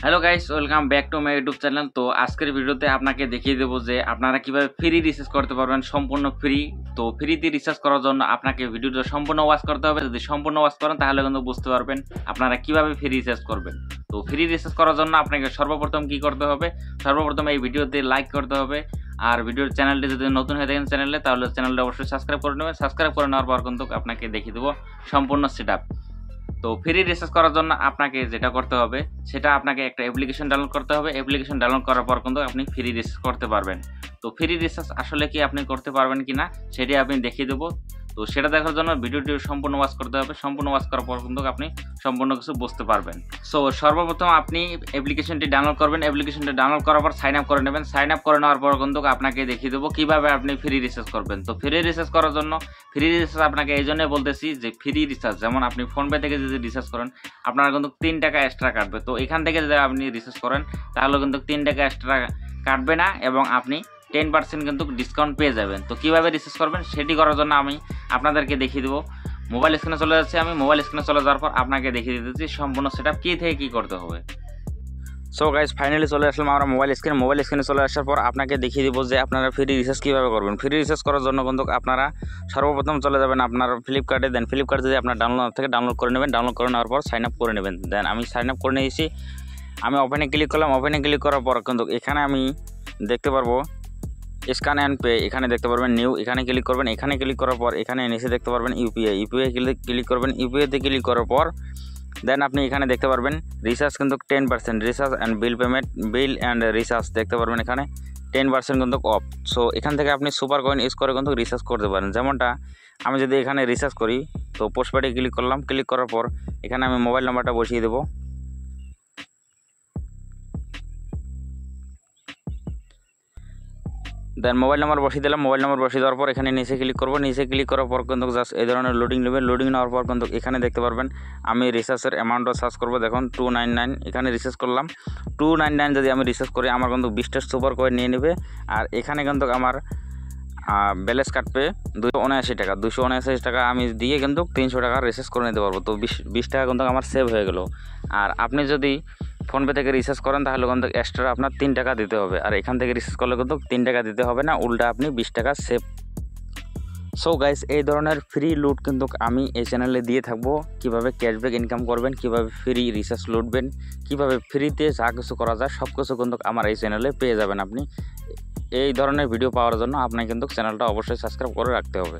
Hello guys, welcome back to my YouTube channel. তো আজকের ভিডিওতে আপনাকে দেখিয়ে দেবো যে আপনারা কিভাবে ফ্রি রিচার্জ করতে পারবেন, সম্পূর্ণ ফ্রি। তো ফ্রিতে রিচার্জ করার জন্য আপনাকে ভিডিওটা সম্পূর্ণ ওয়াচ করতে হবে। যদি সম্পূর্ণ ওয়াচ করেন তাহলে কিন্তু বুঝতে পারবেন আপনারা কিভাবে ফ্রি রিচার্জ করবেন। তো ফ্রি রিচার্জ করার জন্য আপনাকে সর্বপ্রথম কি করতে হবে, সর্বপ্রথম এই ভিডিওতে লাইক করতে হবে। আর ভিডিওর চ্যানেলটি যদি নতুন হয়ে থাকেন চ্যানেলে, তাহলে চ্যানেলটা অবশ্যই সাবস্ক্রাইব করে নেবেন। সাবস্ক্রাইব করে নেওয়ার পর কিন্তু আপনাকে দেখিয়ে দেবো সম্পূর্ণ সেটআপ। তো ফ্রি রিচার্জ করার জন্য আপনাকে যেটা করতে হবে সেটা আপনাকে একটা অ্যাপ্লিকেশন ডাউনলোড করতে হবে। অ্যাপ্লিকেশন ডাউনলোড করার পর কিন্তু আপনি ফ্রি রিচার্জ করতে পারবেন। তো ফ্রি রিচার্জ আসলে কি আপনি করতে পারবেন কিনা সেটি আমি দেখিয়ে দেবো। তো সেটা দেখার জন্য ভিডিওটি সম্পূর্ণ ওয়াচ করতে হবে। সম্পূর্ণ ওয়াচ করার পর কিন্তু আপনি সম্পূর্ণ কিছু বুঝতে পারবেন। সো সর্বপ্রথম আপনি অ্যাপ্লিকেশনটি ডাউনলোড করবেন। অ্যাপ্লিকেশনটি ডাউনলোড করার পর সাইন আপ করে নেবেন। সাইন আপ করে নেওয়ার পর কিন্তু আপনাকে দেখিয়ে দেবো কীভাবে আপনি ফ্রি রিচার্জ করবেন। তো ফ্রি রিচার্জ করার জন্য ফ্রি রিচার্জ আপনাকে এই জন্যই বলতেছি যে ফ্রি রিচার্জ যেমন আপনি ফোনপে থেকে যদি রিচার্জ করেন আপনারা কিন্তু 3 টাকা এক্সট্রা কাটবে। তো এখান থেকে যদি আপনি রিচার্জ করেন তাহলে কিন্তু 3 টাকা এক্সট্রা কাটবে না এবং আপনি 10% কিন্তু ডিসকাউন্ট পেয়ে যাবেন। তো কীভাবে রিচার্জ করবেন সেটি করার জন্য আমি আপনাদেরকে দেখিয়ে দেবো। মোবাইল স্ক্রিনে চলে যাচ্ছে, আমি মোবাইল স্ক্রিনে চলে যাওয়ার পর আপনাকে দেখিয়ে দিতেছি সম্পূর্ণ সেটআপ কী থেকে কী করতে হবে। সো গাইজ ফাইনালি চলে আসলাম আমরা মোবাইল স্ক্রিনে চলে আসার পর আপনাকে দেখিয়ে দিব যে আপনারা ফ্রি রিচার্জ কীভাবে করবেন। ফ্রি রিচার্জ করার জন্য কিন্তু আপনারা সর্বপ্রথম চলে যাবেন আপনার ফ্লিপকার্টে। দেন ফ্লিপকার্ট যদি আপনার ডাউনলোড থেকে ডাউনলোড করে নেবেন। ডাউনলোড করে নেওয়ার পর সাইন আপ করে নেবেন। দেন আমি সাইন আপ করে নিয়েছি। আমি ওপেনে ক্লিক করলাম। ওপেনে ক্লিক করার পর কিন্তু এখানে আমি দেখতে পারবো স্ক্যান অ্যান্ড পে, এখানে দেখতে পারবেন নিউ, এখানে ক্লিক করবেন। এখানে ক্লিক করার পর এখানে নিচে দেখতে পারবেন ইউপিআই ক্লিক করবেন। ইউপিআইতে ক্লিক করার পর দেন আপনি এখানে দেখতে পারবেন রিচার্জ কিন্তু 10% recharge and bill payment, Bill and recharge দেখতে পারবেন এখানে 10% কিন্তু অফ। সো এখান থেকে আপনি সুপার কয়েন ইউজ করে কিন্তু রিচার্জ করতে পারেন। যেমনটা আমি যদি এখানে রিচার্জ করি তো পোস্টপেডে ক্লিক করলাম। ক্লিক করার পর এখানে আমি মোবাইল নাম্বারটা বসিয়ে দেবো। দেন মোবাইল নাম্বার বসিয়ে দিলাম। মোবাইল নাম্বার বসিয়ে দেওয়ার পর এখানে নিচে ক্লিক করবো। নিচে ক্লিক করার পর কিন্তু জাস্ট এই ধরনের লোডিং নেবে। লোডিং নেওয়ার পর কিন্তু এখানে দেখতে পারবেন আমি রিচার্জের অ্যামাউন্টটা সার্চ করবো। দেখুন 299 এখানে রিচার্জ করলাম। 299 যদি আমি রিচার্জ করি আমার কিন্তু 20টা সুপার কয়েন নিয়ে নেবে। আর এখানে কিন্তু আমার ব্যালেন্স কাটবে 279 টাকা। 279 টাকা আমি দিয়ে কিন্তু 300 টাকা রিচার্জ করে নিতে পারবো। তো 20 টাকা কিন্তু আমার সেভ হয়ে গেল। আর আপনি যদি ফোনপে থেকে রিচার্জ করেন তাহলে কিন্তু এক্সট্রা আপনার 3 টাকা দিতে হবে। আর এখান থেকে রিচার্জ করলে কিন্তু 3 টাকা দিতে হবে না, উল্টা আপনি 20 টাকা সেভ। সো গাইস এই ধরনের ফ্রি লুট কিন্তু আমি এই চ্যানেলে দিয়ে থাকবো। কীভাবে ক্যাশব্যাক ইনকাম করবেন, কীভাবে ফ্রি রিচার্জ লুটবেন, কীভাবে ফ্রিতে যা কিছু করা যায় সব কিছু কিন্তু আমার এই চ্যানেলে পেয়ে যাবেন। আপনি এই ধরনের ভিডিও পাওয়ার জন্য আপনাকে কিন্তু চ্যানেলটা অবশ্যই সাবস্ক্রাইব করে রাখতে হবে।